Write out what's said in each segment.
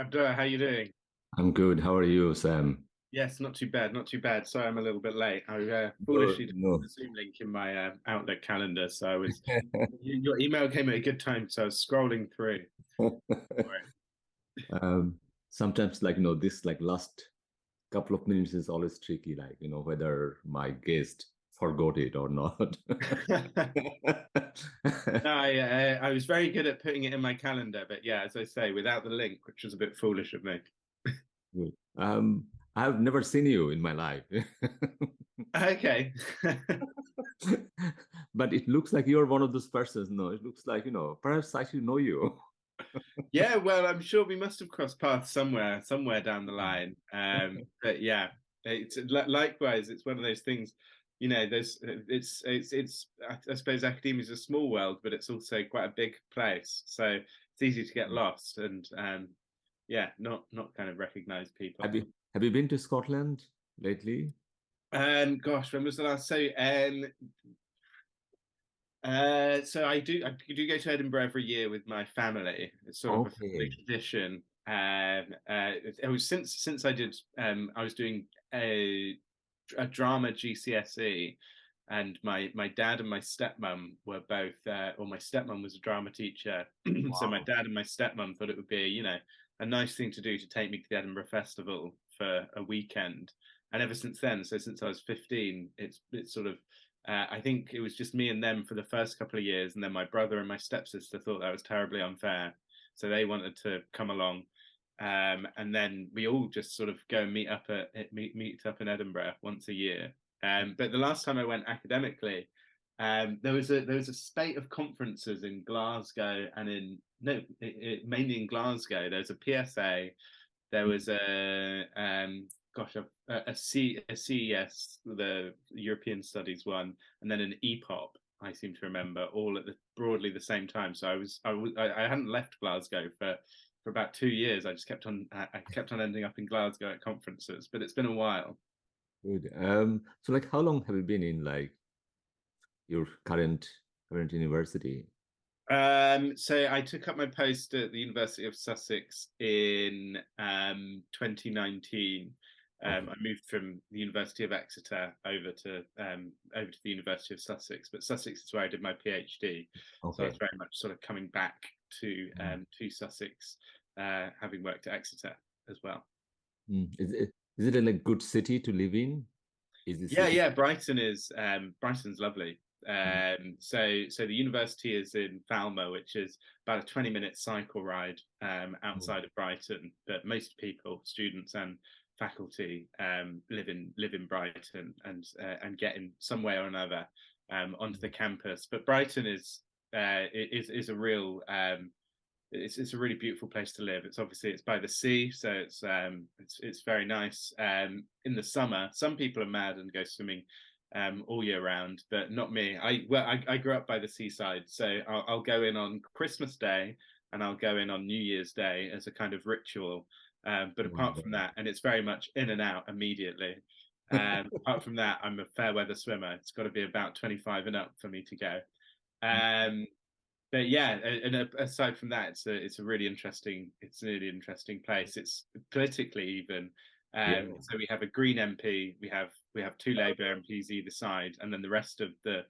Abdullah, how you doing? I'm good. How are you, Sam? Yes, not too bad, not too bad. Sorry, I'm a little bit late. I No, foolishly didn't put no. the Zoom link in my Outlook calendar, so your email came at a good time, so I was scrolling through. Right. Um, Sometimes, this last couple of minutes is always tricky, whether my guest forgot it or not. No, I was very good at putting it in my calendar, but yeah, as I say, without the link, which was a bit foolish of me. Good. I've never seen you in my life, Okay. but it looks like you're one of those persons. No, it looks like, perhaps I should know you. Yeah, well, I'm sure we must have crossed paths somewhere down the line. But yeah, likewise. It's one of those things, There's I suppose academia is a small world, but it's also quite a big place. So it's easy to get lost and yeah, not kind of recognize people. Have you been to Scotland lately? Gosh, when was the last? So I do go to Edinburgh every year with my family. It's sort of a family Okay. tradition. It was since I was doing a drama GCSE, and my dad and my stepmom were both, or my stepmom was a drama teacher, so my Wow. dad and my stepmom thought it would be a nice thing to do to take me to the Edinburgh Festival for a weekend. And ever since then, so since I was 15, it's sort of I think it was just me and them for the first couple of years, and then my brother and my stepsister thought that was terribly unfair, so they wanted to come along, and then we all just sort of go and meet up in Edinburgh once a year. But the last time I went academically, there was a spate of conferences in Glasgow and in no, mainly in Glasgow. There's a PSA. There was a CES, the European Studies one, and then an EPOP. I seem to remember all at broadly the same time. So I hadn't left Glasgow for about 2 years. I kept on ending up in Glasgow at conferences, but it's been a while. Good. So how long have you been in your current university? So I took up my post at the University of Sussex in 2019. Okay. I moved from the University of Exeter over to the University of Sussex, but Sussex is where I did my PhD. So I was Okay. very much sort of coming back Mm. to Sussex, having worked at Exeter as well. Is it a good city to live in? Is the Yeah, city? yeah. Brighton's lovely. Mm. So the university is in Falmer, which is about a 20-minute cycle ride Mm. outside of Brighton. But most people, students and faculty, live in Brighton and get in some way or another onto the campus. But Brighton is a real it's a really beautiful place to live. It's by the sea, so it's very nice. In the summer, some people are mad and go swimming all year round, but not me. I grew up by the seaside, so I'll go in on Christmas Day and I'll go in on New Year's Day as a kind of ritual. But apart from Oh, that, and it's very much in and out immediately. Apart from that, I'm a fair weather swimmer. It's got to be about 25 and up for me to go. Um, but yeah, and aside from that, it's a really interesting place. It's politically even. yeah. So we have a Green MP, we have two Labour MPs either side, and then the rest of the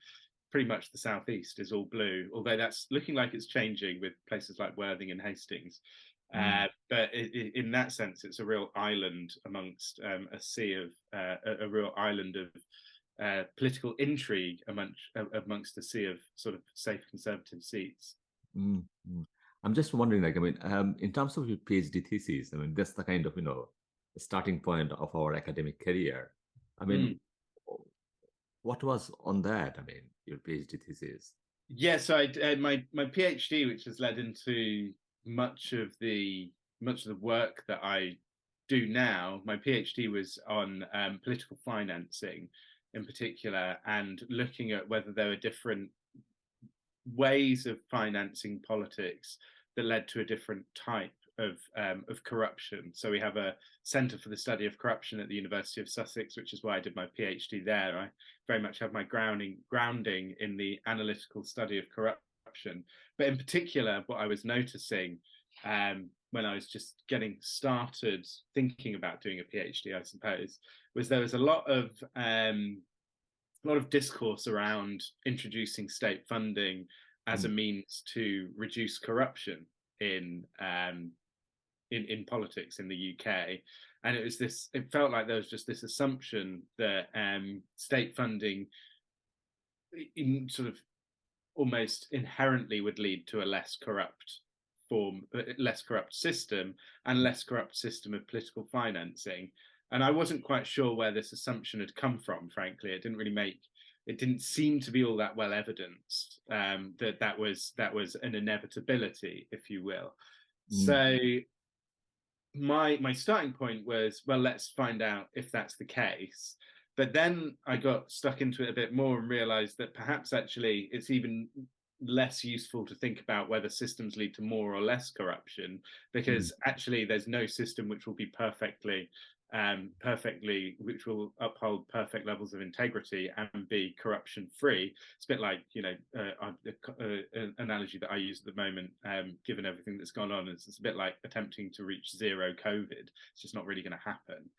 pretty much the southeast is all blue. Although that's looking like it's changing with places like Worthing and Hastings. Mm. But in that sense, it's a real island amongst a sea of a real island of political intrigue amongst the sea of sort of safe conservative seats. Mm. Mm. I'm just wondering, in terms of your PhD thesis, that's the kind of, starting point of our academic career. I Mm. mean, what was on that? Your PhD thesis. Yeah, so my PhD, which has led into much of the much of the work that I do now. My PhD was on political financing, in particular, and looking at whether there were different ways of financing politics that led to a different type of corruption. So we have a Centre for the Study of Corruption at the University of Sussex, which is why I did my PhD there. I very much have my grounding in the analytical study of corruption. But in particular, what I was noticing when I was just getting started thinking about doing a PhD, I suppose, was there was a lot of discourse around introducing state funding as a means to reduce corruption in politics in the UK. And it felt like there was just this assumption that state funding in sort of almost inherently would lead to a less corrupt system and less corrupt system of political financing. And I wasn't quite sure where this assumption had come from, frankly. It didn't seem to be all that well evidenced that was an inevitability, if you will. So my starting point was, well, let's find out if that's the case. But then I got stuck into it a bit more and realized that perhaps actually it's even less useful to think about whether systems lead to more or less corruption, because actually there's no system which will be which will uphold perfect levels of integrity and be corruption free. It's a bit like, an analogy that I use at the moment, given everything that's gone on, it's a bit like attempting to reach zero COVID. It's just not really going to happen.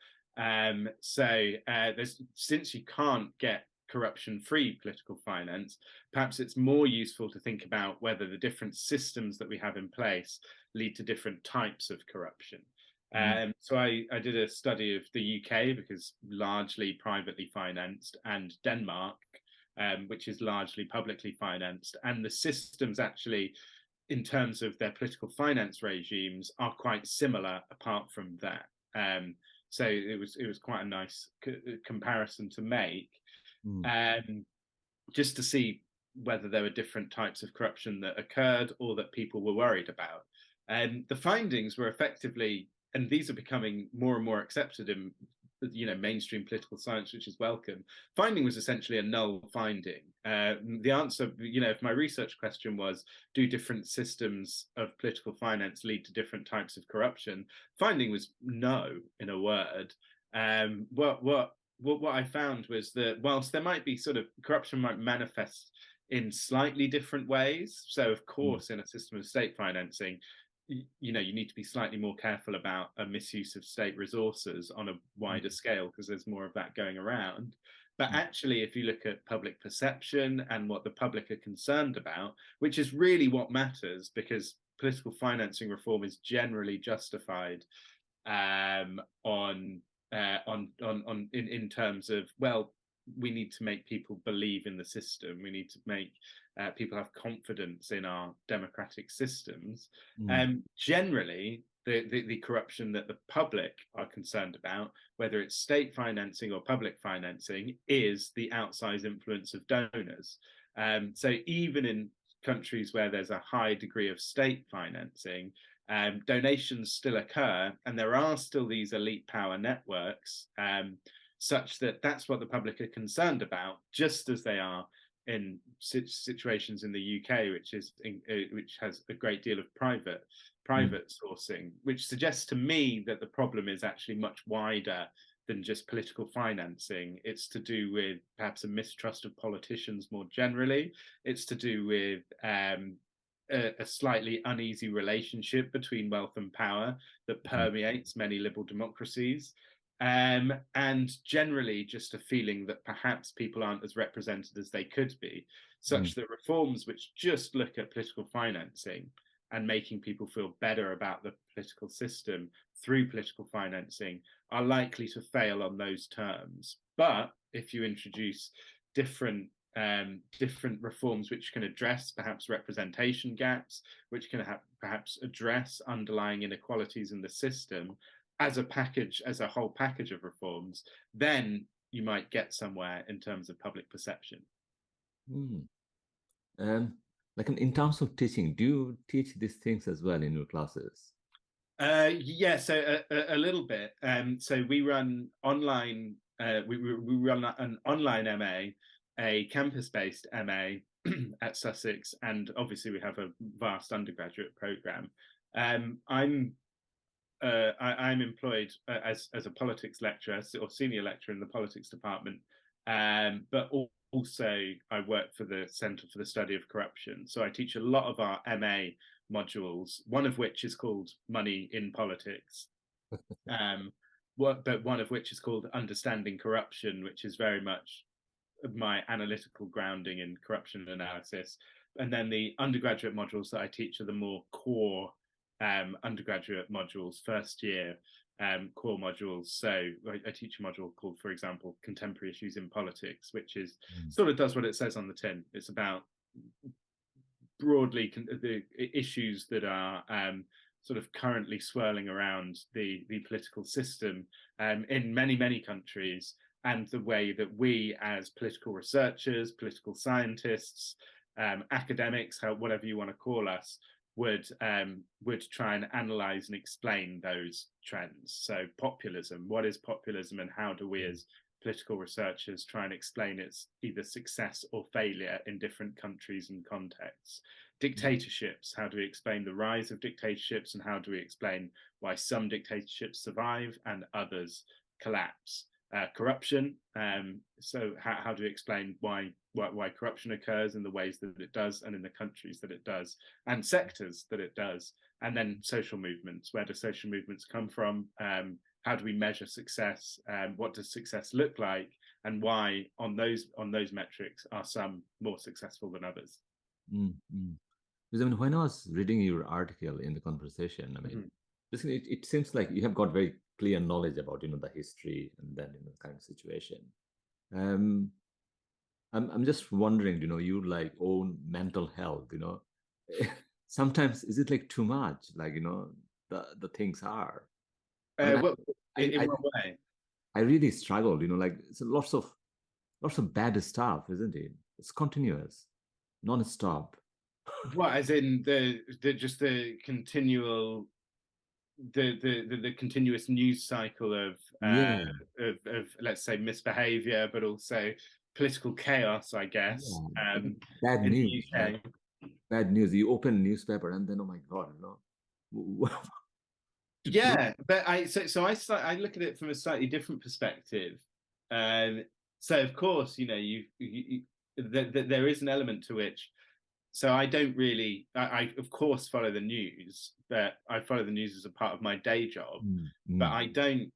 Since you can't get corruption-free political finance, perhaps it's more useful to think about whether the different systems that we have in place lead to different types of corruption. So I did a study of the UK, because largely privately financed, and Denmark, which is largely publicly financed, and the systems actually, in terms of their political finance regimes, are quite similar apart from that. So it was quite a nice comparison to make, just to see whether there were different types of corruption that occurred or that people were worried about. And the findings were effectively, and these are becoming more and more accepted in mainstream political science, which is welcome. Finding was essentially a null finding. The answer, if my research question was, do different systems of political finance lead to different types of corruption? Finding was no, in a word. What I found was that whilst there might be sort of corruption might manifest in slightly different ways. So of course, in a system of state financing, you need to be slightly more careful about a misuse of state resources on a wider scale, because there's more of that going around. But actually, if you look at public perception and what the public are concerned about, which is really what matters, because political financing reform is generally justified in terms of, well, we need to make people believe in the system. We need to make people have confidence in our democratic systems. Generally, the corruption that the public are concerned about, whether it's state financing or public financing, is the outsized influence of donors. So even in countries where there's a high degree of state financing, donations still occur, and there are still these elite power networks, such that that's what the public are concerned about, just as they are in situations in the UK, which has a great deal of private sourcing, which suggests to me that the problem is actually much wider than just political financing. It's to do with perhaps a mistrust of politicians more generally. It's to do with a slightly uneasy relationship between wealth and power that permeates many liberal democracies. And generally just a feeling that perhaps people aren't as represented as they could be, such that reforms which just look at political financing and making people feel better about the political system through political financing are likely to fail on those terms. But if you introduce different reforms which can address perhaps representation gaps, which can perhaps address underlying inequalities in the system, as a whole package of reforms, then you might get somewhere in terms of public perception. Like in terms of teaching, do you teach these things as well in your classes? Yeah, so a little bit. So we run online. We run an online MA, a campus-based MA at Sussex, and obviously we have a vast undergraduate program. I'm employed as a politics lecturer or senior lecturer in the politics department, but also I work for the Centre for the Study of Corruption. So I teach a lot of our MA modules, one of which is called Money in Politics, but one of which is called Understanding Corruption, which is very much my analytical grounding in corruption analysis. And then the undergraduate modules that I teach are the more core undergraduate modules, first year core modules. So I teach a module called, for example, Contemporary Issues in Politics, which is sort of does what it says on the tin. It's about broadly the issues that are sort of currently swirling around the political system in many countries, and the way that we as political researchers, political scientists, academics, whatever you want to call us, would try and analyze and explain those trends. So populism, what is populism, and how do we as political researchers try and explain its either success or failure in different countries and contexts? Dictatorships, how do we explain the rise of dictatorships, and how do we explain why some dictatorships survive and others collapse? Corruption, so how do we explain why corruption occurs in the ways that it does and in the countries that it does and sectors that it does? And then social movements, where do social movements come from? How do we measure success? What does success look like, and why on those metrics are some more successful than others? Mm-hmm. Because I mean, when I was reading your article in the conversation, I mean, it seems like you have got very clear knowledge about the history and then kind of situation. I'm just wondering, you like own mental health, sometimes is it like too much, like the things are. I mean, in what way? I really struggled, like it's lots of bad stuff, isn't it? It's continuous, non-stop. What, as in the just the continual the continuous news cycle of let's say misbehavior, but also political chaos, I guess. Bad in news, the UK. bad news. You open newspaper and then, oh my God, Yeah, but I look at it from a slightly different perspective. So of course, there is an element to which. So I don't really, I of course follow the news, but I follow the news as a part of my day job. But I don't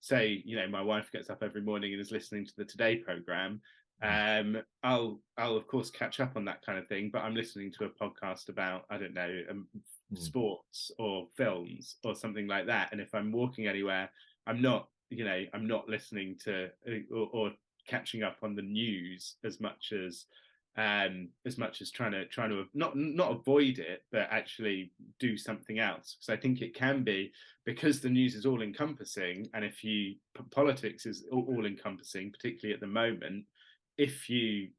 say, my wife gets up every morning and is listening to the Today programme. I'll of course catch up on that kind of thing, but I'm listening to a podcast about, I don't know, sports or films or something like that. And if I'm walking anywhere, I'm not listening to or catching up on the news as much as trying to not avoid it, but actually do something else. Because I think it can be, because the news is all encompassing, and politics is all encompassing, particularly at the moment. If you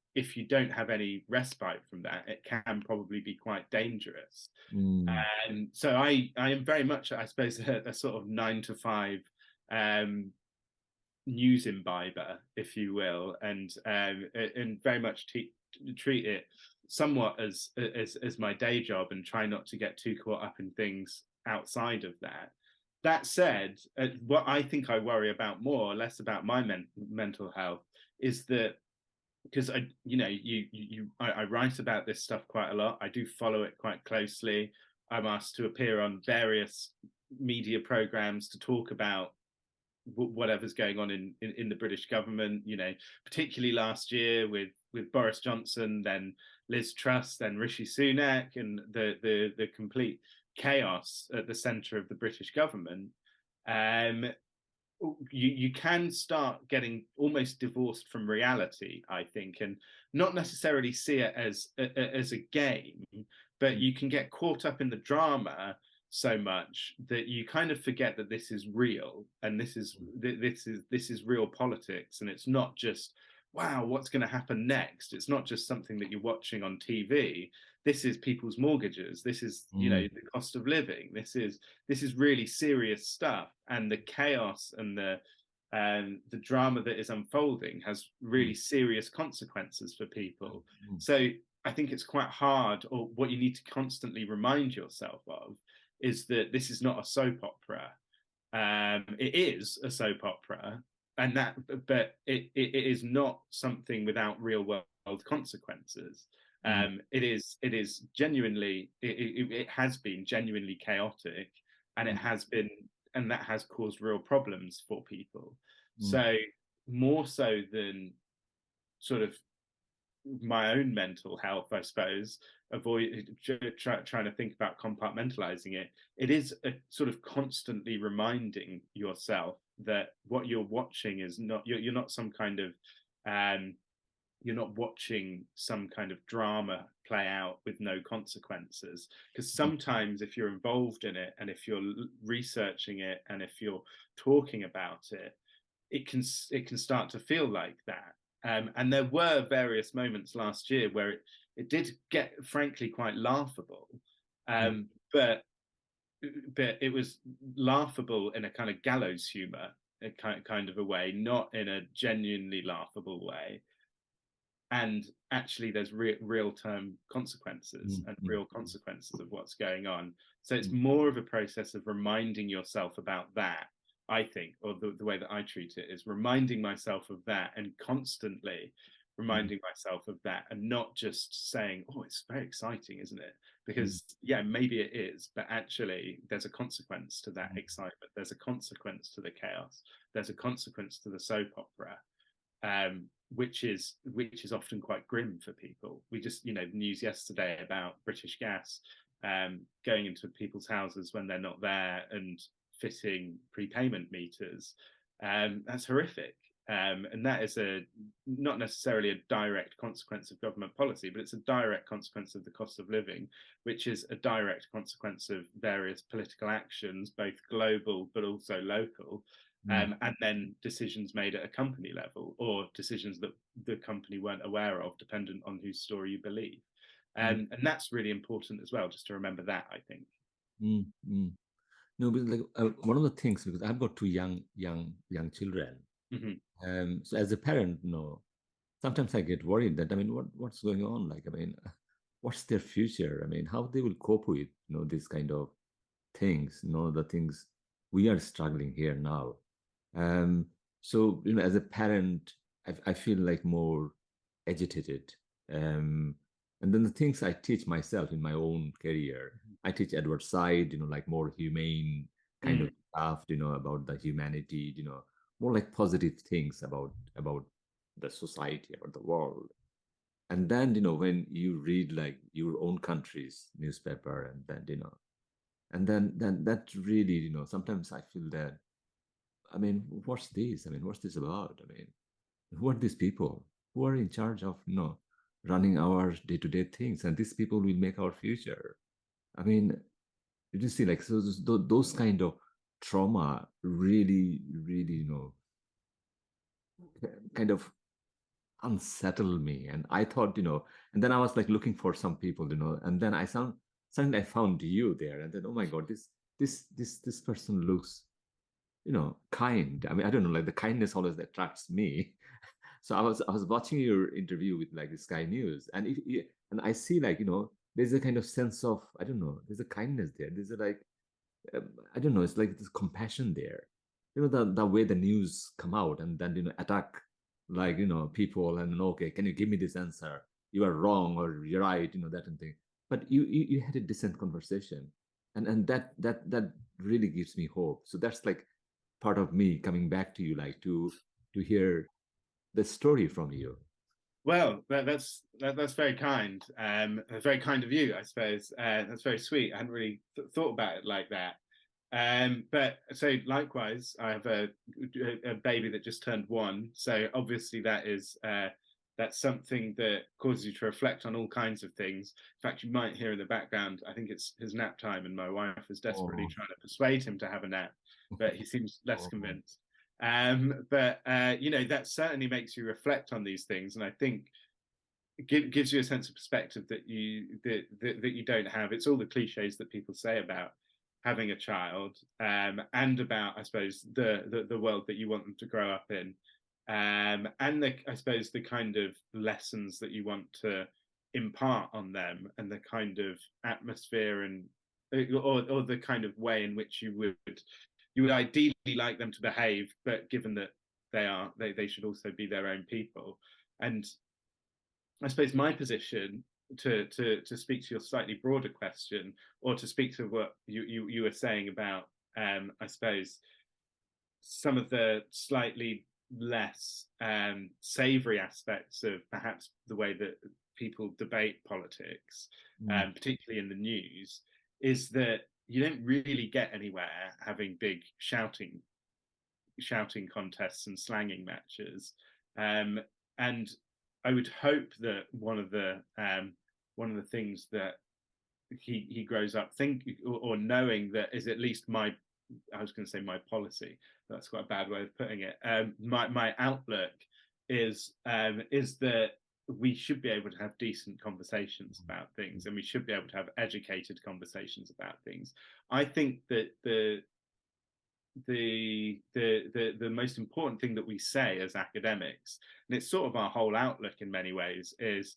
don't have any respite from that, it can probably be quite dangerous. And so I am very much, I suppose, a sort of 9 to 5 news imbiber, if you will, and very much treat it somewhat as my day job, and try not to get too caught up in things outside of that. That said, what I think I worry about more or less about my mental health is that, because I write about this stuff quite a lot. I do follow it quite closely. I'm asked to appear on various media programs to talk about whatever's going on in the British government, particularly last year with Boris Johnson, then Liz Truss, then Rishi Sunak, and the complete chaos at the centre of the British government. You can start getting almost divorced from reality, I think, and not necessarily see it as a game, but you can get caught up in the drama so much that you kind of forget that this is real, and this is real politics, and it's not just, wow, what's going to happen next? It's not just something that you're watching on TV. This is people's mortgages. This is the cost of living. This is really serious stuff, and the chaos and the drama that is unfolding has really serious consequences for people. So I think it's quite hard, or what you need to constantly remind yourself of is that this is not a soap opera. It is a soap opera, but it is not something without real world consequences. It is genuinely, it has been genuinely chaotic, and that has caused real problems for people. So more so than sort of my own mental health, I suppose, trying to think about compartmentalizing it. It is a sort of constantly reminding yourself that what you're watching is not, you're not some kind of you're not watching some kind of drama play out with no consequences. Because sometimes if you're involved in it, and if you're researching it, and if you're talking about it, it can start to feel like that. And there were various moments last year where it did get, frankly, quite laughable. But it was laughable in a kind of gallows humor, a kind of a way, not in a genuinely laughable way. And actually there's real term consequences and real consequences of what's going on. So it's more of a process of reminding yourself about that, I think, or the way that I treat it is reminding myself of that, and constantly reminding myself of that, and not just saying, oh, it's very exciting, isn't it? Because yeah, maybe it is, but actually there's a consequence to that excitement. There's a consequence to the chaos. There's a consequence to the soap opera. Which is often quite grim for people. We just, news yesterday about British Gas going into people's houses when they're not there and fitting prepayment meters. That's horrific. And that is not necessarily a direct consequence of government policy, but it's a direct consequence of the cost of living, which is a direct consequence of various political actions, both global but also local. And then decisions made at a company level, or decisions that the company weren't aware of, dependent on whose story you believe. And that's really important as well, just to remember that, I think. No, but like one of the things, because I've got two young children. So as a parent, sometimes I get worried that, what's going on? Like, what's their future? How they will cope with, this kind of things, the things we are struggling here now. So, as a parent, I feel like more agitated. And then the things I teach myself in my own career, I teach Edward Said, like more humane kind of stuff, about the humanity, more like positive things about the society, about the world. And then, when you read like your own country's newspaper, and then that really, sometimes I feel that, what's this? What's this about? Who are these people who are in charge of, running our day-to-day things? And these people will make our future. You see, like, so those kind of trauma really, really, kind of unsettled me. And I thought, and then I was like looking for some people, and then suddenly I found you there. And then, oh my God, this person looks, kind. I don't know, like the kindness always attracts me. So I was watching your interview with like the Sky News, and and I see like, there's a kind of sense of, I don't know, there's a kindness there. There's a like, I don't know, it's like this compassion there. The way the news come out and then, attack like, people, and okay, can you give me this answer? You are wrong or you're right, that and thing. But you had a decent conversation, and that really gives me hope. So that's like part of me coming back to you, like to hear the story from you. Well, that's very kind. That's very kind of you, I suppose. That's very sweet. I hadn't really thought about it like that. But so likewise, I have a baby that just turned 1. So obviously that's something that causes you to reflect on all kinds of things. In fact, you might hear in the background, I think it's his nap time, and my wife is desperately trying to persuade him to have a nap, but he seems less convinced. But that certainly makes you reflect on these things, and I think gives you a sense of perspective that you don't have. It's all the cliches that people say about having a child, and about, I suppose, the world that you want them to grow up in, and I suppose the kind of lessons that you want to impart on them, and the kind of atmosphere and or the kind of way in which you would ideally like them to behave, but given that they should also be their own people. And I suppose my position to speak to your slightly broader question, or to speak to what you were saying about, I suppose, some of the slightly less savoury aspects of perhaps the way that people debate politics, particularly in the news, is that you don't really get anywhere having big shouting contests and slanging matches. And I would hope that one of the things that he grows up thinking or knowing that is at least my, I was going to say my policy. That's quite a bad way of putting it. My outlook is that we should be able to have decent conversations about things, and we should be able to have educated conversations about things. I think that the most important thing that we say as academics, and it's sort of our whole outlook in many ways, is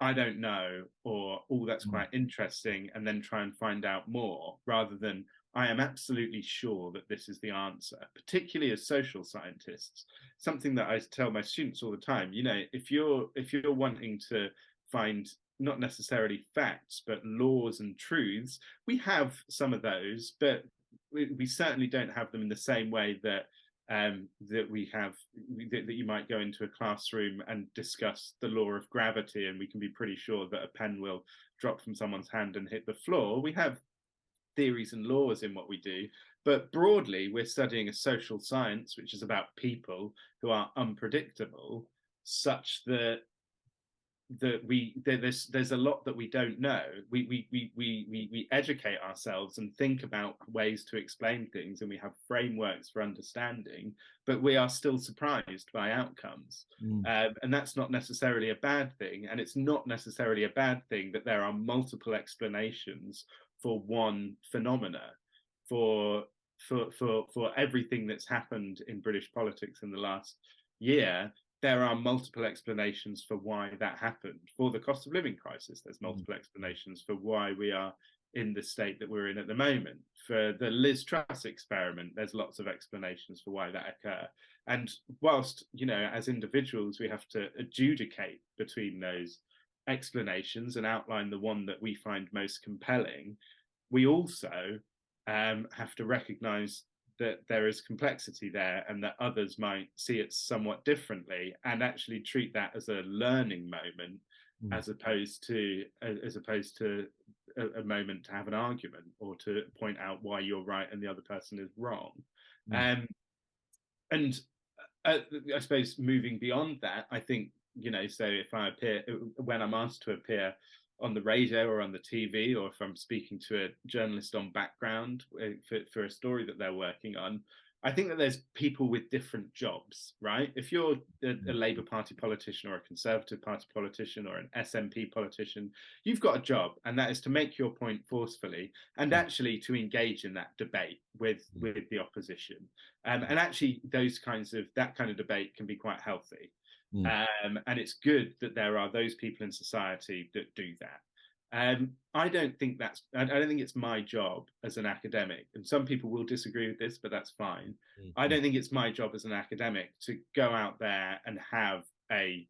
I don't know, or oh, that's quite interesting, and then try and find out more, rather than I am absolutely sure that this is the answer. Particularly as social scientists, something that I tell my students all the time. You know, if you're wanting to find not necessarily facts but laws and truths, we have some of those, but we certainly don't have them in the same way that that you might go into a classroom and discuss the law of gravity, and we can be pretty sure that a pen will drop from someone's hand and hit the floor. We have theories and laws in what we do, but broadly we're studying a social science which is about people who are unpredictable, such that there's a lot that we don't know. We educate ourselves and think about ways to explain things, and we have frameworks for understanding, but we are still surprised by outcomes. And that's not necessarily a bad thing, and it's not necessarily a bad thing that there are multiple explanations for one phenomena, for everything that's happened in British politics in the last year. There are multiple explanations for why that happened. For the cost of living crisis, there's multiple explanations for why we are in the state that we're in at the moment. For the Liz Truss experiment, there's lots of explanations for why that occurred. And whilst, you know, as individuals, we have to adjudicate between those explanations and outline the one that we find most compelling, we also have to recognize that there is complexity there, and that others might see it somewhat differently, and actually treat that as a learning moment, as opposed to a moment to have an argument or to point out why you're right and the other person is wrong. And I suppose moving beyond that, I think, you know, so if I appear, when I'm asked to appear on the radio or on the TV, or if I'm speaking to a journalist on background for a story that they're working on, I think that there's people with different jobs, right? If you're a Labour Party politician or a Conservative Party politician or an SNP politician, you've got a job, and that is to make your point forcefully and actually to engage in that debate with the opposition. And actually that kind of debate can be quite healthy. And it's good that there are those people in society that do that. I don't think it's my job as an academic, and some people will disagree with this, but that's fine. I don't think it's my job as an academic to go out there and have a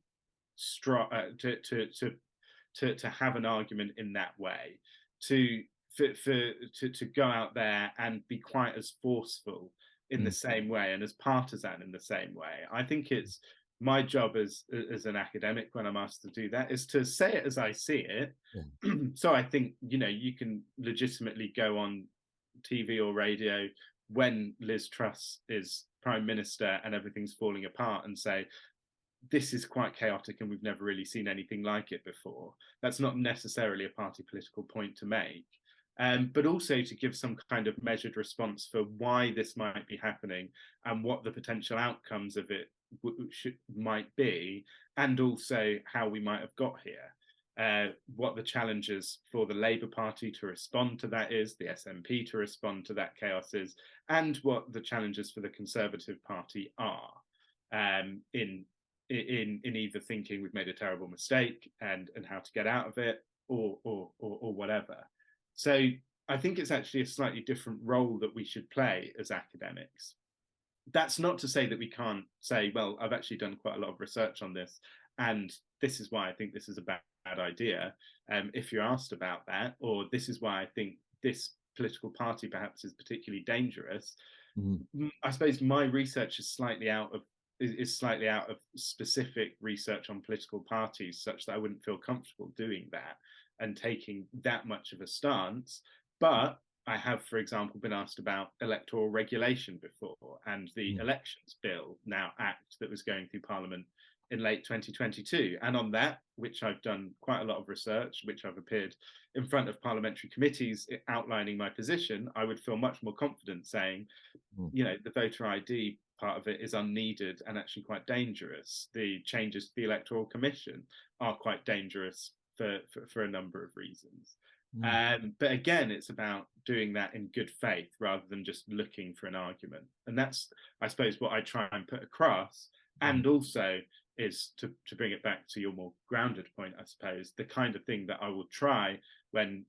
to have an argument in that way, to go out there and be quite as forceful in the same way and as partisan in the same way. I think it's my job as an academic, when I'm asked to do that, is to say it as I see it. So I think, you know, you can legitimately go on TV or radio when Liz Truss is Prime Minister and everything's falling apart and say, this is quite chaotic and we've never really seen anything like it before. That's not necessarily a party political point to make. But also to give some kind of measured response for why this might be happening and what the potential outcomes of it might be, and also how we might have got here, what the challenges for the Labour Party to respond to that is, the SNP to respond to that chaos is, and what the challenges for the Conservative Party are, in either thinking we've made a terrible mistake and how to get out of it, or whatever. So I think it's actually a slightly different role that we should play as academics. that's not to say that we can't say, well, I've actually done quite a lot of research on this, and this is why I think this is a bad idea. If you're asked about that, or this is why I think this political party perhaps is particularly dangerous. I suppose my research is slightly out of specific research on political parties, such that I wouldn't feel comfortable doing that and taking that much of a stance. But I have, for example, been asked about electoral regulation before, and the Elections Bill, now Act, that was going through Parliament in late 2022. And on that, which I've done quite a lot of research, which I've appeared in front of parliamentary committees outlining my position, I would feel much more confident saying, the voter ID part of it is unneeded and actually quite dangerous. The changes to the Electoral Commission are quite dangerous for a number of reasons. But again, it's about doing that in good faith rather than just looking for an argument. And that's, I suppose, what I try and put across. And also is to bring it back to your more grounded point, I suppose, the kind of thing that I will try when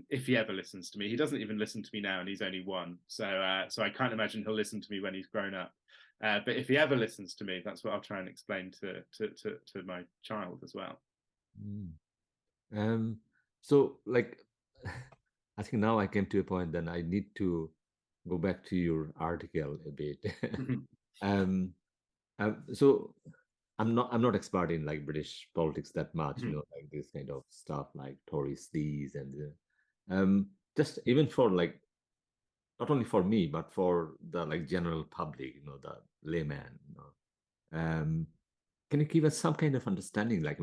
if he ever listens to me. He doesn't even listen to me now, and he's only one, so I can't imagine he'll listen to me when he's grown up. But if he ever listens to me, that's what I'll try and explain to my child as well. So like I think now I came to a point that I need to go back to your article a bit. So I'm not expert in like British politics that much, like this kind of stuff like Tory sleaze and just even for like not only for me but for the like general public, the layman. Can you give us some kind of understanding, like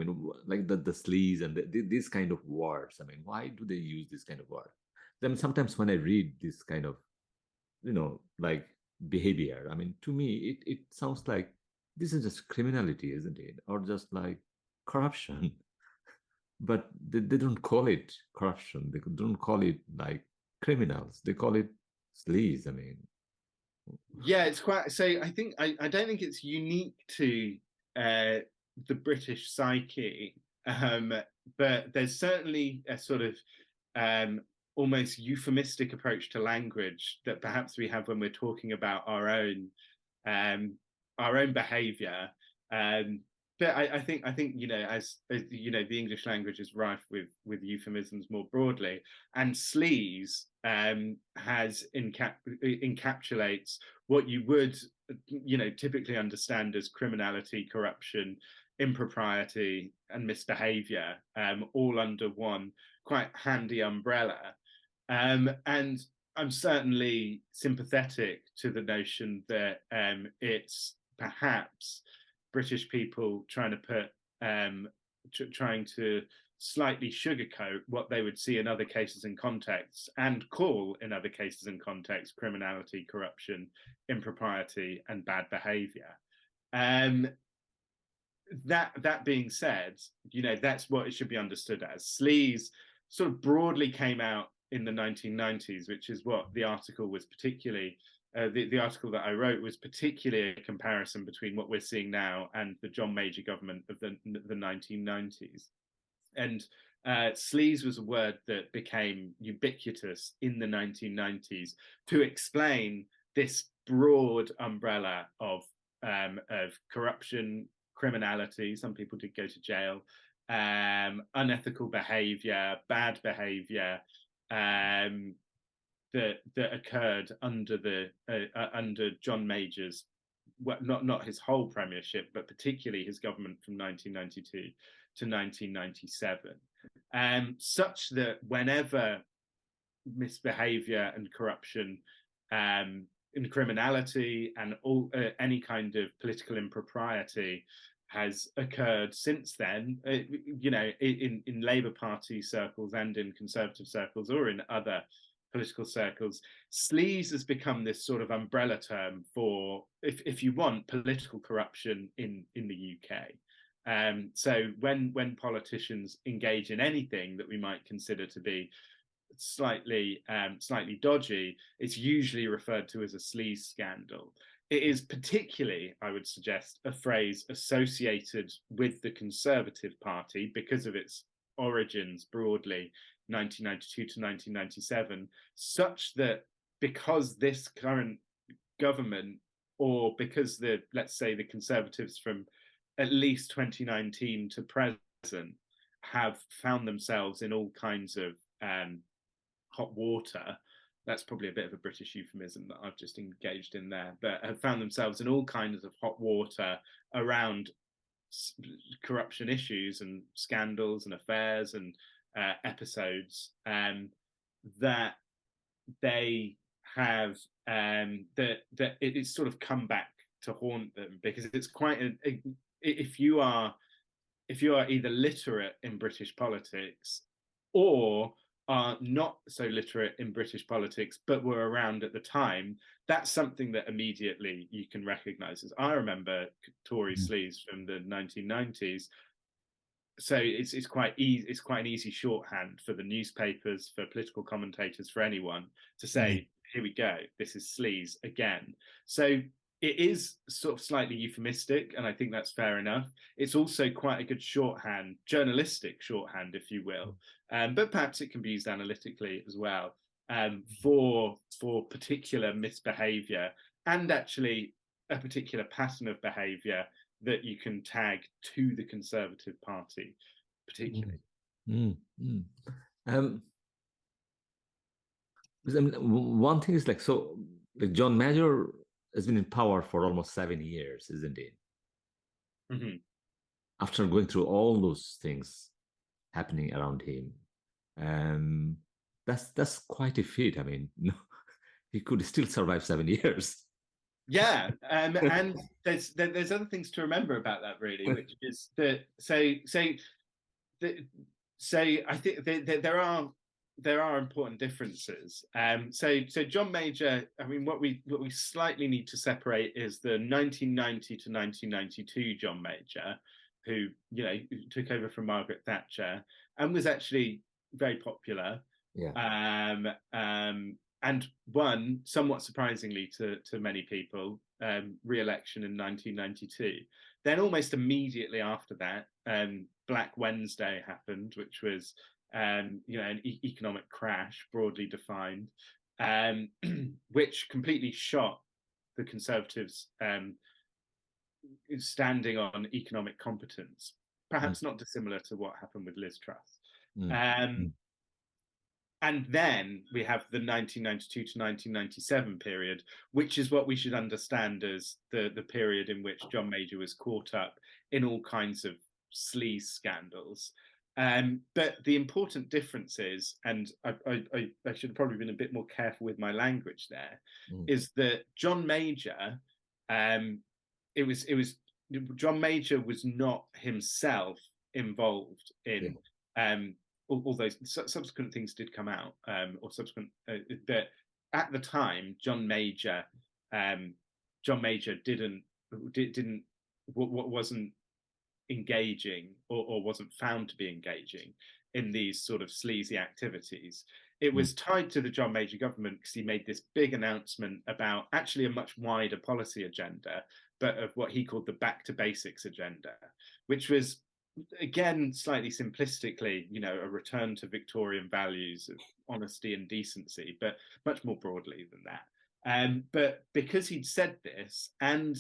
like the sleaze and these kind of words? I mean, why do they use this kind of word? Then sometimes when I read this kind of like behavior, I mean, to me it sounds like this is just criminality, isn't it? Or just like corruption. But they don't call it corruption. They don't call it like criminals. They call it sleaze. I mean, yeah, it's quite. So I think I don't think it's unique to the British psyche, but there's certainly a sort of almost euphemistic approach to language that perhaps we have when we're talking about our own behaviour. But I think as the English language is rife with euphemisms more broadly, and sleaze encapsulates what you would typically understand as criminality, corruption, impropriety, and misbehaviour, all under one quite handy umbrella. And I'm certainly sympathetic to the notion that it's perhaps British people trying to slightly sugarcoat what they would see in other cases and contexts, and call in other cases and contexts criminality, corruption, impropriety, and bad behaviour. That being said, that's what it should be understood as. Sleaze sort of broadly came out in the 1990s, which is what the article was particularly. The article that I wrote was particularly a comparison between what we're seeing now and the John Major government of the 1990s. And sleaze was a word that became ubiquitous in the 1990s to explain this broad umbrella of corruption, criminality. Some people did go to jail, unethical behaviour, bad behaviour. That occurred under John Major's, not his whole premiership, but particularly his government from 1992 to 1997, such that whenever misbehaviour and corruption and criminality and any kind of political impropriety has occurred since then, in Labour Party circles and in Conservative circles or in other political circles, sleaze has become this sort of umbrella term for, if you want, political corruption in the UK. So when politicians engage in anything that we might consider to be slightly dodgy, it's usually referred to as a sleaze scandal. It is particularly, I would suggest, a phrase associated with the Conservative Party because of its origins broadly, 1992 to 1997, such that because this current government or because let's say the Conservatives from at least 2019 to present have found themselves in all kinds of hot water. That's probably a bit of a British euphemism that I've just engaged in there, but have found themselves in all kinds of hot water around corruption issues and scandals and affairs and episodes, that they have that it's sort of come back to haunt them, because it's quite if you are either literate in British politics or are not so literate in British politics but were around at the time, that's something that immediately you can recognize. As I remember Tory sleaze from the 1990s, so it's quite easy. It's quite an easy shorthand for the newspapers, for political commentators, for anyone to say, here we go, this is sleaze again. So it is sort of slightly euphemistic, and I think that's fair enough. It's also quite a good shorthand, journalistic shorthand, if you will, but perhaps it can be used analytically as well, for particular misbehaviour, and actually a particular pattern of behaviour that you can tag to the Conservative Party, particularly. One thing is like John Major has been in power for almost 7 years, isn't it? Mm-hmm. After going through all those things happening around him, that's quite a feat. I mean, no, he could still survive 7 years. Yeah, and there's other things to remember about that, really, which is that I think there are important differences. So John Major, I mean, what we slightly need to separate is the 1990 to 1992 John Major, who took over from Margaret Thatcher and was actually very popular. Yeah. And won, somewhat surprisingly to many people, re-election in 1992. Then almost immediately after that, Black Wednesday happened, which was an economic crash, broadly defined, which completely shot the Conservatives' standing on economic competence, perhaps not dissimilar to what happened with Liz Truss. And then we have the 1992 to 1997 period, which is what we should understand as the period in which John Major was caught up in all kinds of sleaze scandals. But the important difference is, and I should have probably been a bit more careful with my language there, is that John Major, John Major was not himself involved in. All those subsequent things did come out, or subsequent that at the time John Major wasn't engaging or wasn't found to be engaging in these sort of sleazy activities. It was tied to the John Major government because he made this big announcement about actually a much wider policy agenda, but of what he called the back to basics agenda, which was, again, slightly simplistically, a return to Victorian values of honesty and decency, but much more broadly than that. But because he'd said this, and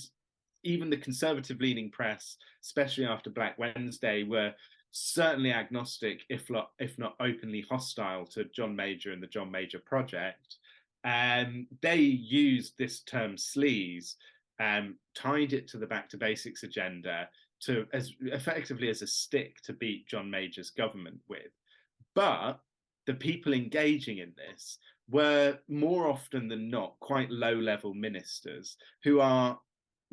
even the conservative-leaning press, especially after Black Wednesday, were certainly agnostic, if not openly hostile to John Major and the John Major project, they used this term sleaze, tied it to the back to basics agenda, as effectively as a stick to beat John Major's government with. But the people engaging in this were more often than not quite low-level ministers who are,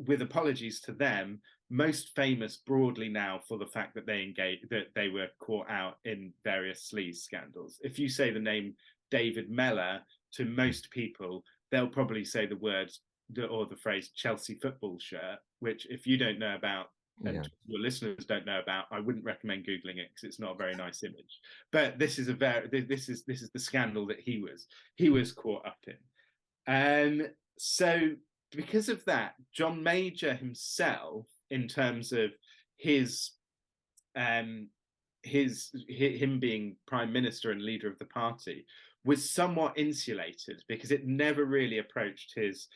with apologies to them, most famous broadly now for the fact that they were caught out in various sleaze scandals. If you say the name David Mellor to most people, they'll probably say the words or the phrase Chelsea football shirt, which, if you don't know about, and your listeners don't know about, I wouldn't recommend Googling it because it's not a very nice image. But this is the scandal that he was caught up in. So because of that, John Major himself, in terms of him being prime minister and leader of the party, was somewhat insulated because it never really approached his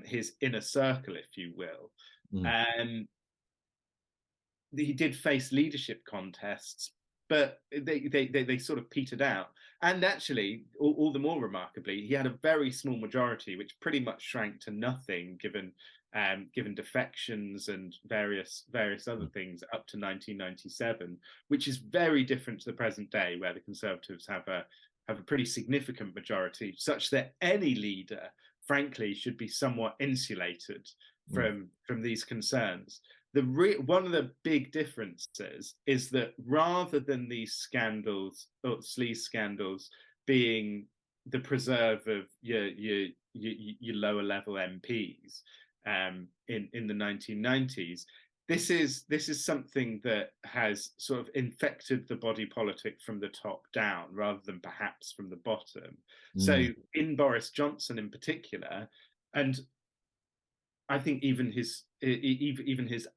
his inner circle, if you will. Mm. He did face leadership contests, but they sort of petered out. And actually, all the more remarkably, he had a very small majority, which pretty much shrank to nothing, given defections and various other things up to 1997, which is very different to the present day, where the Conservatives have a pretty significant majority, such that any leader, frankly, should be somewhat insulated from these concerns. One of the big differences is that rather than these scandals or sleaze scandals being the preserve of your lower level MPs in the 1990s, this is something that has sort of infected the body politic from the top down rather than perhaps from the bottom. So in Boris Johnson in particular, and I think even his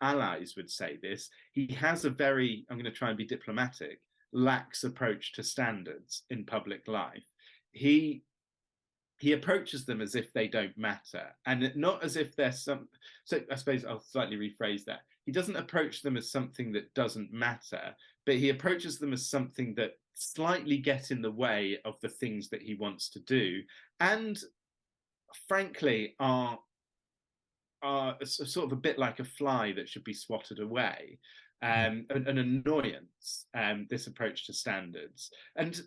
allies would say this, he has a very, I'm going to try and be diplomatic, lax approach to standards in public life. He approaches them as if they don't matter, and not as if they're some. So I suppose I'll slightly rephrase that. He doesn't approach them as something that doesn't matter, but he approaches them as something that slightly get in the way of the things that he wants to do, and frankly are sort of a bit like a fly that should be swatted away. An annoyance, this approach to standards. And,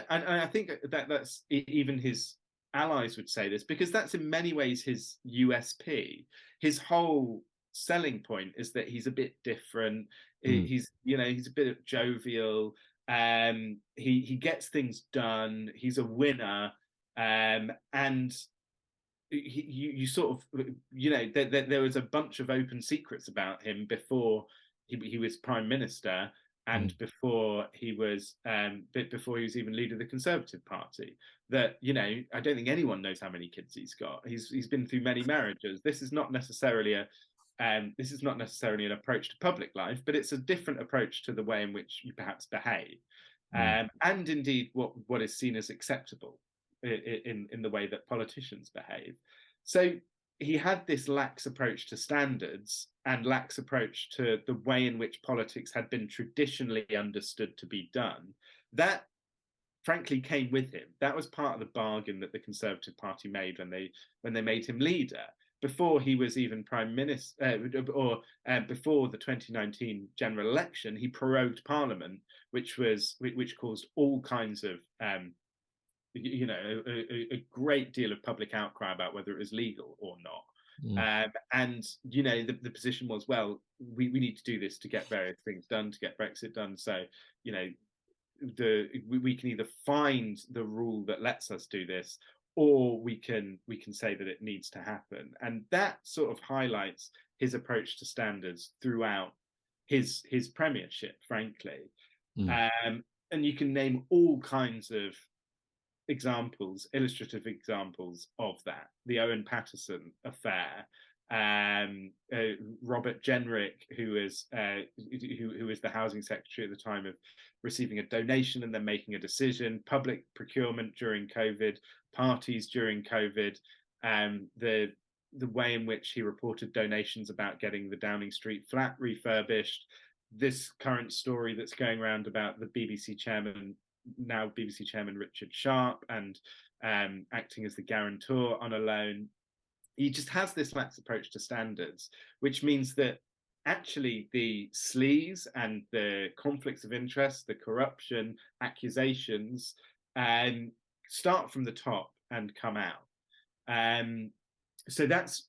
and I think that's even his allies would say this, because that's in many ways his USP. His whole selling point is that he's a bit different. He's a bit jovial. He gets things done. He's a winner. And you sort of, there was a bunch of open secrets about him before he was prime minister, and before he was even leader of the Conservative Party. That I don't think anyone knows how many kids he's got. He's been through many marriages. This is not necessarily an approach to public life, but it's a different approach to the way in which you perhaps behave, and indeed what is seen as acceptable in the way that politicians behave. So he had this lax approach to standards and lax approach to the way in which politics had been traditionally understood to be done. That frankly came with him. That was part of the bargain that the Conservative Party made when they made him leader. Before he was even prime minister, before the 2019 general election, he prorogued Parliament, which caused all kinds of a great deal of public outcry about whether it was legal or not. And the position was, well, we need to do this to get various things done, to get Brexit done. So we can either find the rule that lets us do this, or we can say that it needs to happen. And that sort of highlights his approach to standards throughout his premiership, frankly. And you can name all kinds of illustrative examples of that. The Owen Paterson affair, Robert Jenrick, who was the housing secretary at the time of receiving a donation and then making a decision, public procurement during COVID, parties during COVID, the way in which he reported donations about getting the Downing Street flat refurbished, this current story that's going around about the BBC chairman Richard Sharp, and acting as the guarantor on a loan. He just has this lax approach to standards, which means that actually the sleaze and the conflicts of interest, the corruption, accusations, start from the top and come out. So that's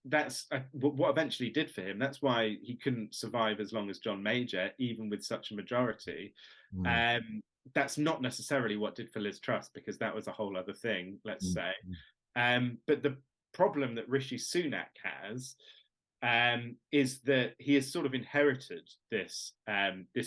what eventually did for him. That's why he couldn't survive as long as John Major, even with such a majority. That's not necessarily what did for Liz Truss, because that was a whole other thing, let's say. But the problem that Rishi Sunak has is that he has sort of inherited this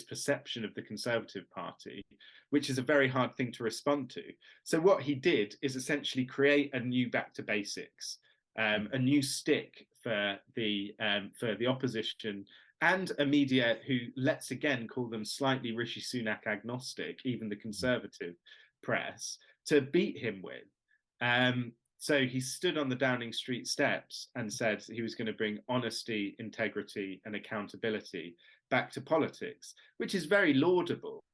perception of the Conservative Party, which is a very hard thing to respond to. So what he did is essentially create a new back to basics, a new stick for the opposition, and a media who, let's again call them slightly Rishi Sunak agnostic, even the Conservative press, to beat him with. so he stood on the Downing Street steps and said he was going to bring honesty, integrity, and accountability back to politics, which is very laudable,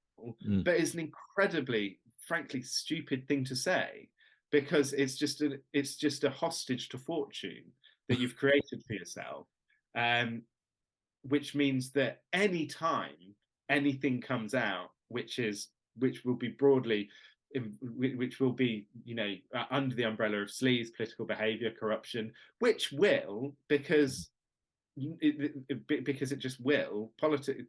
but is an incredibly, frankly, stupid thing to say, because it's just a hostage to fortune that you've created for yourself, which means that any time anything comes out which will be broadly, which will be, under the umbrella of sleaze, political behaviour, corruption, which will, because it just will.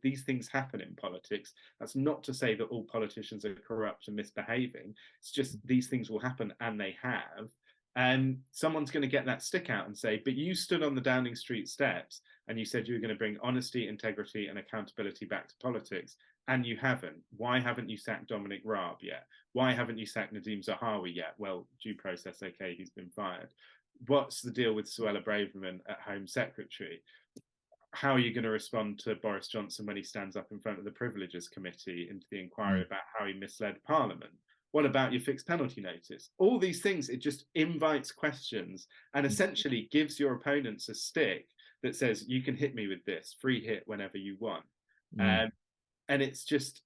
These things happen in politics. That's not to say that all politicians are corrupt and misbehaving. It's just these things will happen, and they have. And someone's going to get that stick out and say, but you stood on the Downing Street steps and you said you were going to bring honesty, integrity, and accountability back to politics, and you haven't. Why haven't you sacked Dominic Raab yet? Why haven't you sacked Nadhim Zahawi yet? Well, due process, okay, he's been fired. What's the deal with Suella Braverman at Home Secretary? How are you going to respond to Boris Johnson when he stands up in front of the Privileges Committee into the inquiry about how he misled Parliament? What about your fixed penalty notice? All these things, it just invites questions and essentially gives your opponents a stick that says, you can hit me with this, free hit whenever you want. And it's just,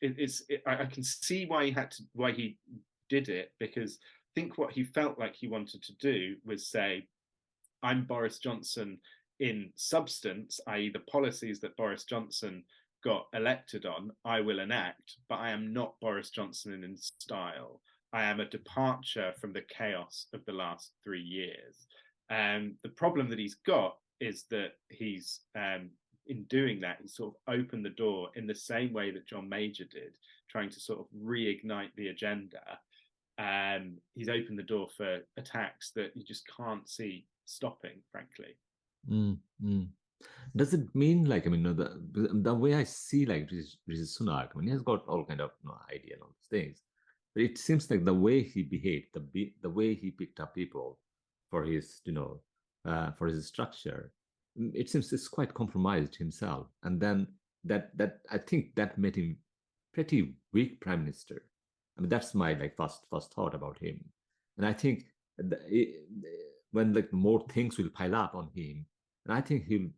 I can see why he did it, because I think what he felt like he wanted to do was say, I'm Boris Johnson in substance, i.e. the policies that Boris Johnson got elected on, I will enact, but I am not Boris Johnson in style. I am a departure from the chaos of the last 3 years. And the problem that he's got is that he's, in doing that, he's sort of opened the door in the same way that John Major did, trying to sort of reignite the agenda. He's opened the door for attacks that you just can't see stopping, frankly. Does it mean, like, I mean, the way I see, like, Rishi Sunak, I mean, he has got all kind of idea and all these things, but it seems like the way he behaved, the way he picked up people for his, for his structure, it seems it's quite compromised himself, and then that I think that made him pretty weak prime minister. I mean, that's my first thought about him, and I think when like more things will pile up on him, and I think he'll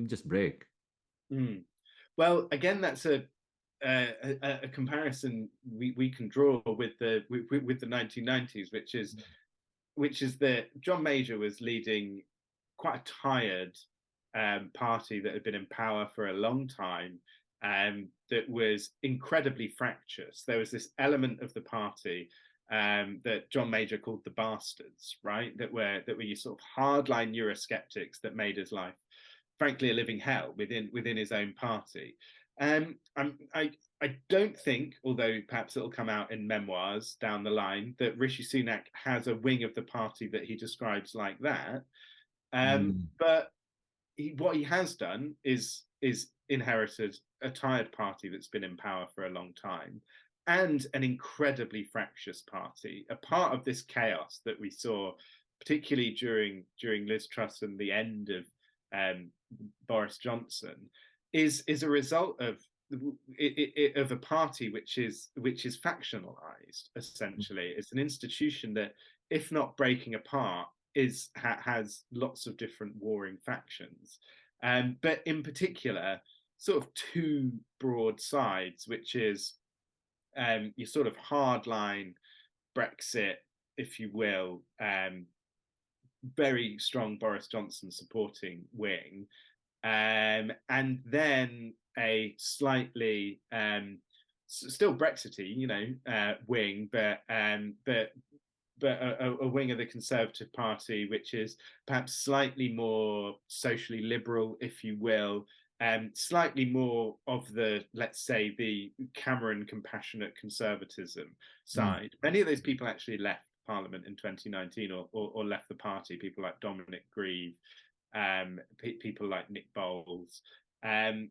just break. Well, again, that's a comparison we can draw with the 1990s, which is that John Major was leading quite a tired party that had been in power for a long time, that was incredibly fractious. There was this element of the party that John Major called the bastards, right? That were your sort of hardline Eurosceptics that made his life, frankly, a living hell within his own party. I don't think, although perhaps it'll come out in memoirs down the line, that Rishi Sunak has a wing of the party that he describes like that. But what he has done is inherited a tired party that's been in power for a long time, and an incredibly fractious party. A part of this chaos that we saw, particularly during Liz Truss and the end of Boris Johnson, is a result of a party which is factionalized. Essentially, it's an institution that, if not breaking apart, has lots of different warring factions, but in particular, sort of two broad sides, which is your sort of hardline Brexit, if you will, very strong Boris Johnson supporting wing, and then a slightly still Brexity, wing, but a wing of the Conservative Party, which is perhaps slightly more socially liberal, if you will, slightly more of the, let's say, the Cameron compassionate conservatism side. Many of those people actually left Parliament in 2019 or left the party, people like Dominic Grieve, people like Nick Bowles. But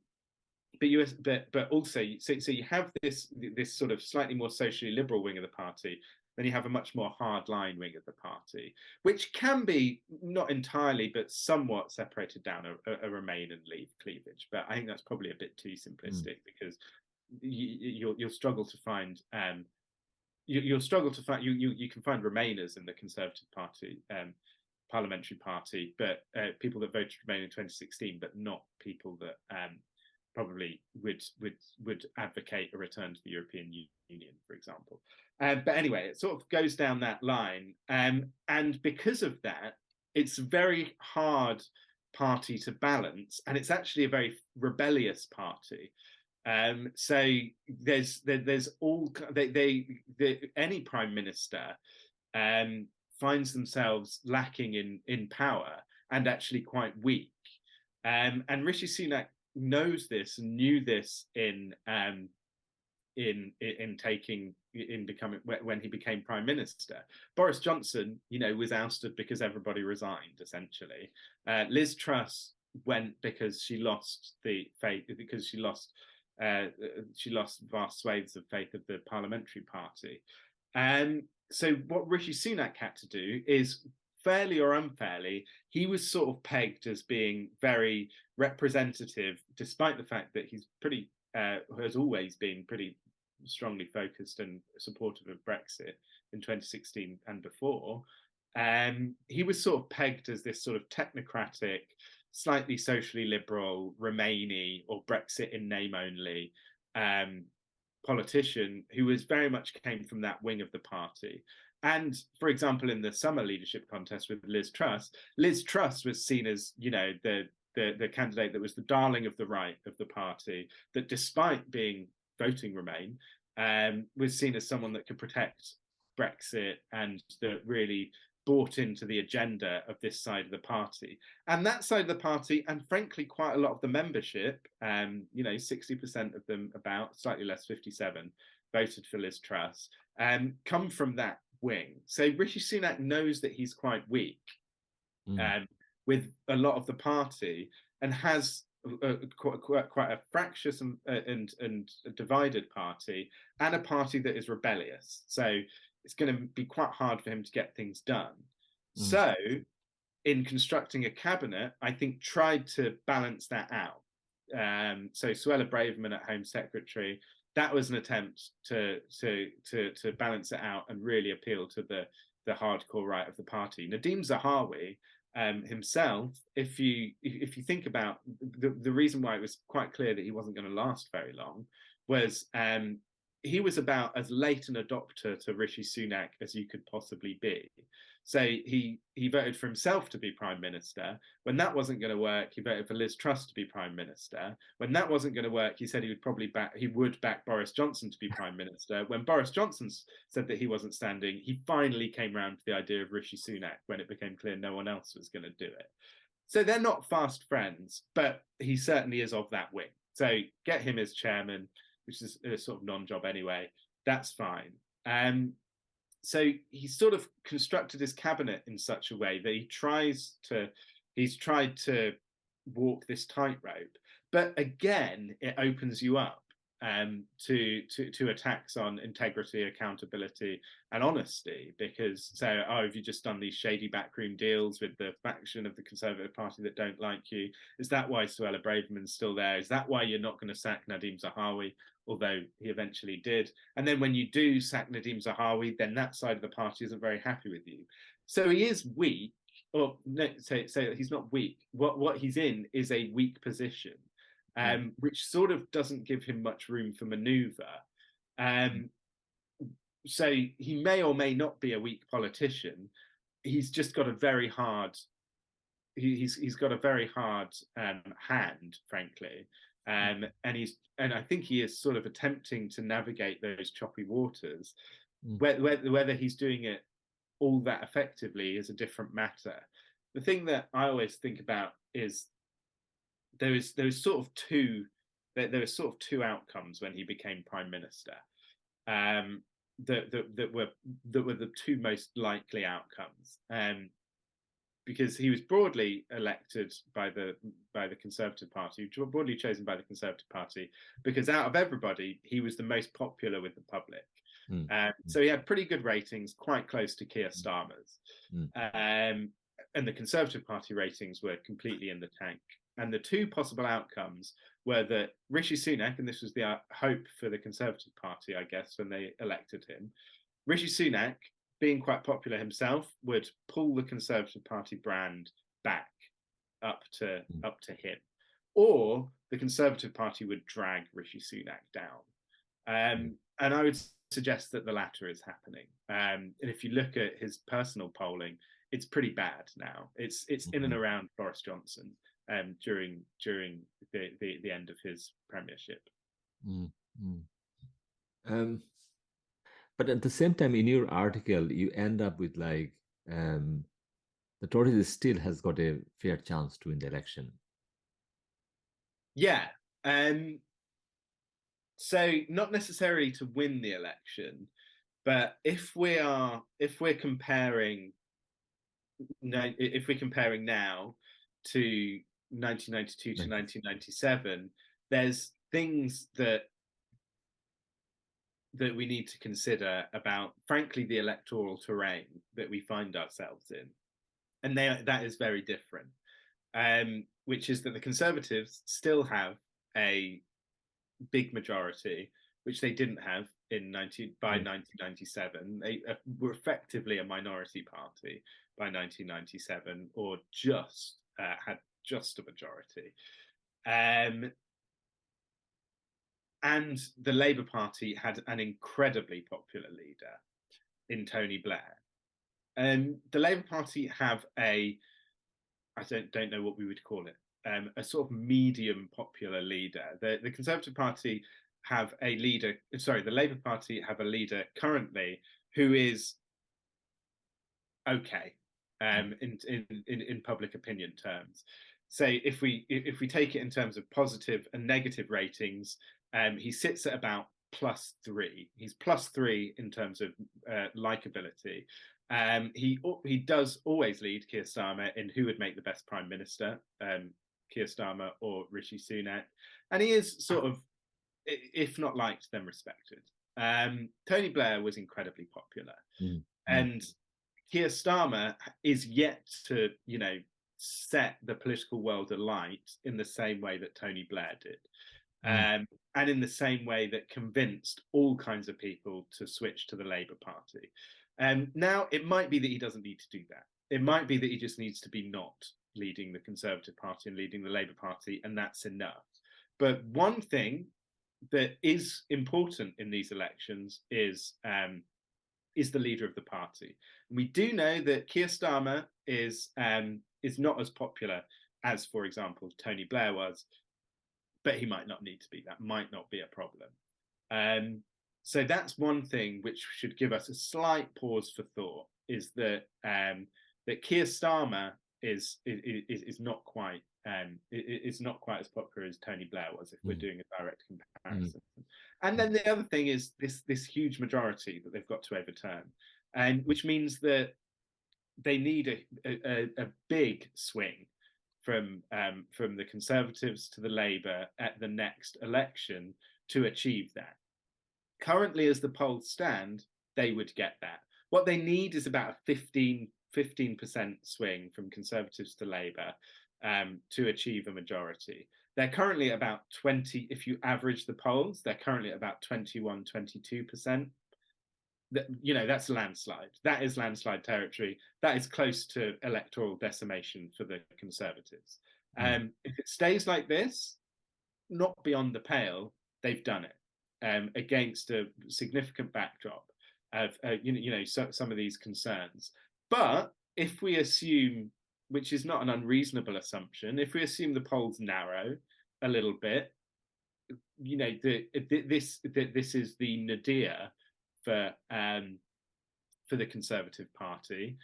also, so you have this sort of slightly more socially liberal wing of the party. Then you have a much more hardline wing of the party, which can be not entirely, but somewhat separated down a Remain and Leave cleavage. But I think that's probably a bit too simplistic, because you'll struggle to find you'll struggle to find you can find Remainers in the Conservative Party, parliamentary party, but people that voted Remain in 2016, but not people that probably would advocate a return to the European Union, for example. But anyway, it sort of goes down that line, and because of that, it's a very hard party to balance, and it's actually a very rebellious party. So there's all any prime minister finds themselves lacking in power and actually quite weak. And Rishi Sunak knows this and knew this in becoming, when he became prime minister. Boris Johnson, was ousted because everybody resigned, essentially. Liz Truss went because she lost the faith, because she lost vast swathes of faith of the parliamentary party. So what Rishi Sunak had to do is, fairly or unfairly, he was sort of pegged as being very representative, despite the fact that he's has always been pretty strongly focused and supportive of Brexit in 2016 and before. He was sort of pegged as this sort of technocratic, slightly socially liberal, Remainy or Brexit in name only politician who was very much came from that wing of the party. And for example, in the summer leadership contest with Liz Truss was seen as, the candidate that was the darling of the right of the party, that despite being voting Remain, was seen as someone that could protect Brexit and that really bought into the agenda of this side of the party. And that side of the party, and frankly, quite a lot of the membership, 60% of them, about slightly less, 57, voted for Liz Truss, come from that wing. So Rishi Sunak knows that he's quite weak with a lot of the party, and has quite a fractious and divided party, and a party that is rebellious. So it's going to be quite hard for him to get things done. So in constructing a cabinet, I think tried to balance that out. So Suella Braverman at Home Secretary, that was an attempt to balance it out and really appeal to the hardcore right of the party. Nadhim Zahawi himself, if you think about the reason why it was quite clear that he wasn't going to last very long, was he was about as late an adopter to Rishi Sunak as you could possibly be. So he voted for himself to be prime minister. When that wasn't going to work, he voted for Liz Truss to be prime minister. When that wasn't going to work, he said he would back Boris Johnson to be prime minister. When Boris Johnson said that he wasn't standing, he finally came around to the idea of Rishi Sunak when it became clear no one else was going to do it. So they're not fast friends, but he certainly is of that wing. So get him as chairman, which is a sort of non-job anyway. That's fine. So he's sort of constructed his cabinet in such a way that he's tried to walk this tightrope. But again, it opens you up to attacks on integrity, accountability, and honesty. Because have you just done these shady backroom deals with the faction of the Conservative Party that don't like you? Is that why Suella Braverman's still there? Is that why you're not going to sack Nadhim Zahawi? Although he eventually did. And then when you do sack Nadhim Zahawi, then that side of the party isn't very happy with you. So he is weak, or no, say he's not weak. What he's in is a weak position, which sort of doesn't give him much room for maneuver. So he may or may not be a weak politician. He's just got a very hard. He's got a very hard hand, frankly. And I think he is sort of attempting to navigate those choppy waters. Whether he's doing it all that effectively is a different matter. The thing that I always think about is there was sort of two outcomes when he became prime minister. That were the two most likely outcomes. Because he was broadly elected by the Conservative Party, broadly chosen by the Conservative Party, because out of everybody, he was the most popular with the public. So he had pretty good ratings, quite close to Keir Starmer's. And the Conservative Party ratings were completely in the tank. And the two possible outcomes were that Rishi Sunak, and this was the hope for the Conservative Party, I guess, when they elected him, Rishi Sunak, being quite popular himself, would pull the Conservative Party brand back up to him, or the Conservative Party would drag Rishi Sunak down. And I would suggest that the latter is happening. And if you look at his personal polling, it's pretty bad now. It's in and around Boris Johnson during the end of his premiership. But at the same time, in your article, you end up with like the Tories still has got a fair chance to win the election. Yeah. So not necessarily to win the election, but if we're comparing now to 1992 to 1997, there's things that we need to consider about, frankly, the electoral terrain that we find ourselves in, and that is very different. Which is that the Conservatives still have a big majority, which they didn't have by 1997. They were effectively a minority party by 1997, or just had just a majority. And the Labour Party had an incredibly popular leader in Tony Blair. The Labour Party have I don't know what we would call it, a sort of medium popular leader. The Conservative Party have a leader, the Labour Party have a leader currently who is okay in public opinion terms. So if we take it in terms of positive and negative ratings, he sits at about +3. He's +3 in terms of likability. He does always lead Keir Starmer in who would make the best prime minister, Keir Starmer or Rishi Sunak, and he is sort of, if not liked, then respected. Tony Blair was incredibly popular, and Keir Starmer is yet to, set the political world alight in the same way that Tony Blair did. And in the same way that convinced all kinds of people to switch to the Labour Party. Now, it might be that he doesn't need to do that. It might be that he just needs to be not leading the Conservative Party and leading the Labour Party, and that's enough. But one thing that is important in these elections is the leader of the party. And we do know that Keir Starmer is not as popular as, for example, Tony Blair was, but he might not need to be. That might not be a problem. So that's one thing which should give us a slight pause for thought, is that Keir Starmer is not quite as popular as Tony Blair was, if we're doing a direct comparison. And then the other thing is this huge majority that they've got to overturn, and which means that they need a big swing from the Conservatives to the Labour at the next election to achieve that. Currently, as the polls stand, they would get that. What they need is about a 15% swing from Conservatives to Labour to achieve a majority. They're currently about 20, if you average the polls, they're currently at about 21, 22%. That's a landslide. That is landslide territory. That is close to electoral decimation for the Conservatives. If it stays like this, not beyond the pale, they've done it against a significant backdrop of some of these concerns. But if we assume, which is not an unreasonable assumption, if we assume the polls narrow a little bit, this is the nadir for the Conservative Party.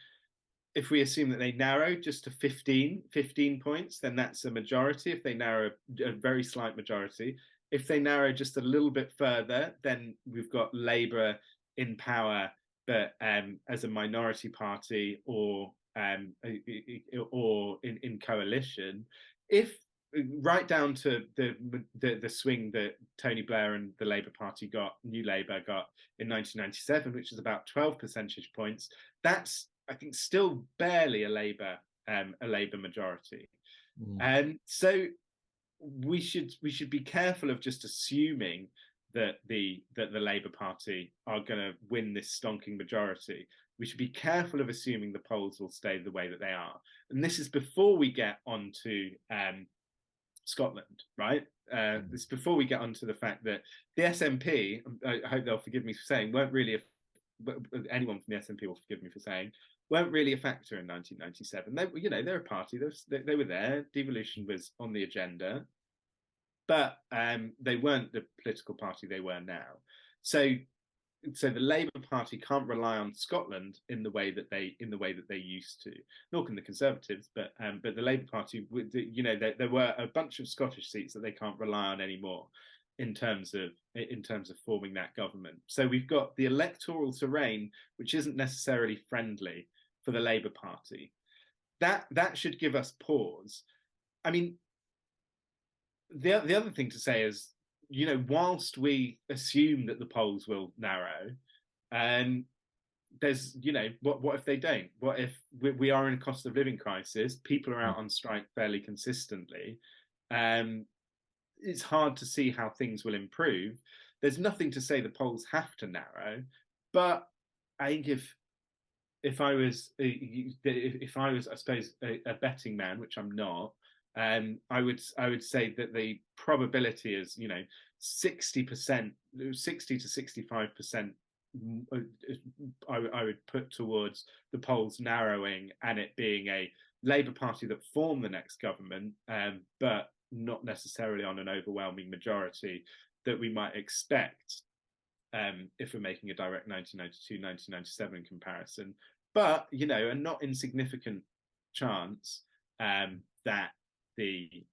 If we assume that they narrow just to 15 points, then that's a majority. If they narrow a very slight majority, if they narrow just a little bit further, then we've got Labour in power, but as a minority party or in coalition. If right down to the swing that Tony Blair and the Labour Party New Labour got in 1997, which is about 12 percentage points, that's, I think, still barely a Labour majority. So we should be careful of just assuming that the Labour Party are going to win this stonking majority, we should be careful of assuming the polls will stay the way that they are. And this is before we get onto Scotland, right? This is before we get onto the fact that the SNP, I hope they'll forgive me for saying, weren't really anyone from the SNP will forgive me for saying, weren't really a factor in 1997. They, they're a party. They were there. Devolution was on the agenda, but they weren't the political party they were now. So the Labour Party can't rely on Scotland in the way that they used to. Nor can the Conservatives, but the Labour Party, there were a bunch of Scottish seats that they can't rely on anymore in terms of forming that government. So we've got the electoral terrain, which isn't necessarily friendly for the Labour Party. That should give us pause. I mean, the other thing to say is, whilst we assume that the polls will narrow, there's, what if they don't? What if we are in a cost of living crisis? People are out on strike fairly consistently. It's hard to see how things will improve. There's nothing to say the polls have to narrow, but I think if I was, I suppose, a betting man, which I'm not, I would say that the probability is 60%, 60 to 65%. I would put towards the polls narrowing and it being a Labour Party that form the next government, but not necessarily on an overwhelming majority that we might expect if we're making a direct 1992-1997 comparison. But a not insignificant chance that the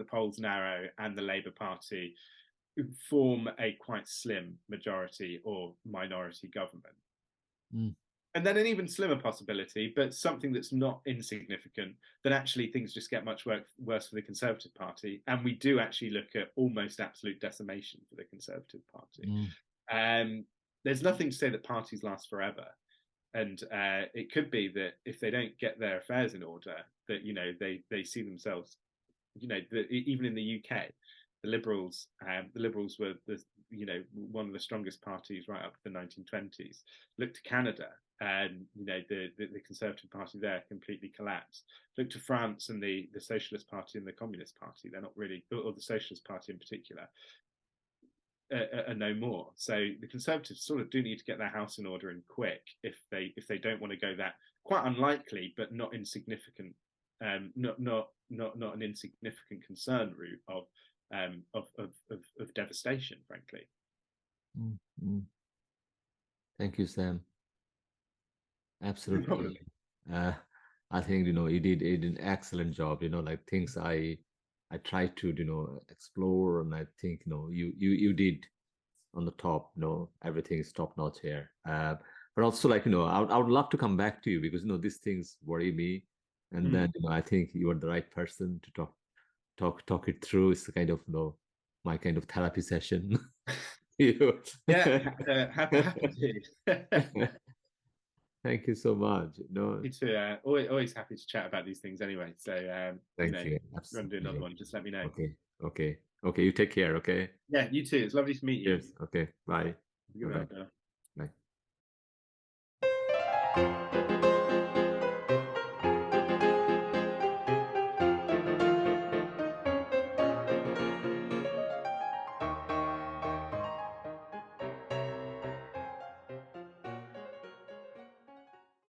polls narrow and the Labour Party form a quite slim majority or minority government. And then an even slimmer possibility, but something that's not insignificant, that actually things just get much worse for the Conservative Party. And we do actually look at almost absolute decimation for the Conservative Party. There's nothing to say that parties last forever. And it could be that if they don't get their affairs in order, that, they see themselves, even in the UK, the Liberals were one of the strongest parties right up to the 1920s. Look to Canada, and the Conservative Party there completely collapsed. Look to France and the Socialist Party and the Communist Party. They're not really, or the Socialist Party in particular, are no more. So the Conservatives sort of do need to get their house in order and quick if they don't want to go that quite unlikely but not insignificant, not an insignificant concern route of devastation, frankly. Thank you, Sam. Absolutely. I think you did an excellent job. Like things I tried to explore, and I think you did on the top. Everything is top notch here. But also I would love to come back to you because these things worry me, and then I think you are the right person to talk it through. It's kind of my kind of therapy session. Happy to. Thank you so much. Me too. Always happy to chat about these things anyway. So thank you. If you want to do another one, just let me know. Okay. You take care. Okay. Yeah, you too. It's lovely to meet you. Yes. Okay. Bye. Goodbye.